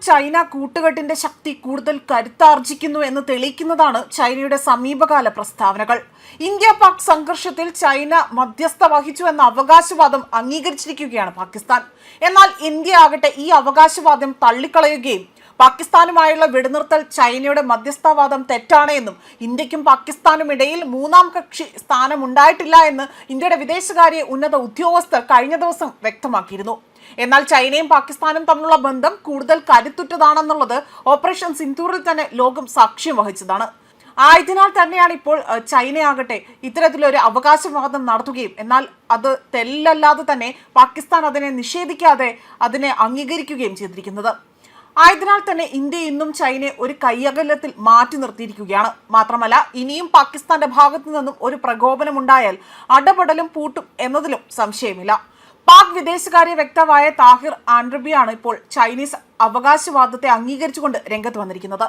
China കൂട്ടുകെട്ടിന്റെ ശക്തി കൂടുതൽ കരുത്താർജിക്കുന്നു എന്ന് തെളിയിക്കുന്നതാണ് ചൈനയുടെ സമീപകാല പ്രസ്താവനകൾ. ഇന്ത്യ പാക് സംഘർഷത്തിൽ ചൈന മധ്യസ്ഥ വഹിച്ചു എന്ന അവകാശവാദം അംഗീകരിച്ചിരിക്കുകയാണ് പാകിസ്ഥാൻ. എന്നാൽ ഇന്ത്യ ആകട്ടെ ഈ അവകാശവാദം തള്ളിക്കളയുകയും പാകിസ്ഥാനുമായുള്ള വെടിനിർത്തൽ ചൈനയുടെ മധ്യസ്ഥവാദം തെറ്റാണ് എന്നും ഇന്ത്യക്കും പാകിസ്ഥാനും ഇടയിൽ മൂന്നാം കക്ഷി സ്ഥാനമുണ്ടായിട്ടില്ല എന്ന് ഇന്ത്യയുടെ വിദേശകാര്യ ഉന്നത ഉദ്യോഗസ്ഥർ കഴിഞ്ഞ ദിവസം വ്യക്തമാക്കിയിരുന്നു. എന്നാൽ ചൈനയും പാകിസ്ഥാനും തമ്മിലുള്ള ബന്ധം കൂടുതൽ കരുത്തുറ്റതാണെന്നുള്ളത് ഓപ്പറേഷൻ സിന്ദൂറിൽ തന്നെ ലോകം സാക്ഷ്യം വഹിച്ചതാണ്. ആയതിനാൽ തന്നെയാണ് ഇപ്പോൾ ചൈനയാകട്ടെ ഇത്തരത്തിലൊരു അവകാശവാദം നടത്തുകയും എന്നാൽ അത് തെല്ലല്ലാതെ തന്നെ പാകിസ്ഥാൻ അതിനെ നിഷേധിക്കാതെ അതിനെ അംഗീകരിക്കുകയും ചെയ്തിരിക്കുന്നത്. ആയതിനാൽ തന്നെ ഇന്ത്യ ഇന്നും ചൈനയെ ഒരു കയ്യകലത്തിൽ മാറ്റി നിർത്തിയിരിക്കുകയാണ്. മാത്രമല്ല ഇനിയും പാകിസ്ഥാന്റെ ഭാഗത്തു നിന്നും ഒരു പ്രകോപനമുണ്ടായാൽ അടപടലും പൂട്ടും എന്നതിലും സംശയമില്ല. പാക് വിദേശകാര്യ വക്താവായ താഹിർ ആൻഡ്രബിയാണ് ഇപ്പോൾ ചൈനീസ് അവകാശവാദത്തെ അംഗീകരിച്ചുകൊണ്ട് രംഗത്ത് വന്നിരിക്കുന്നത്.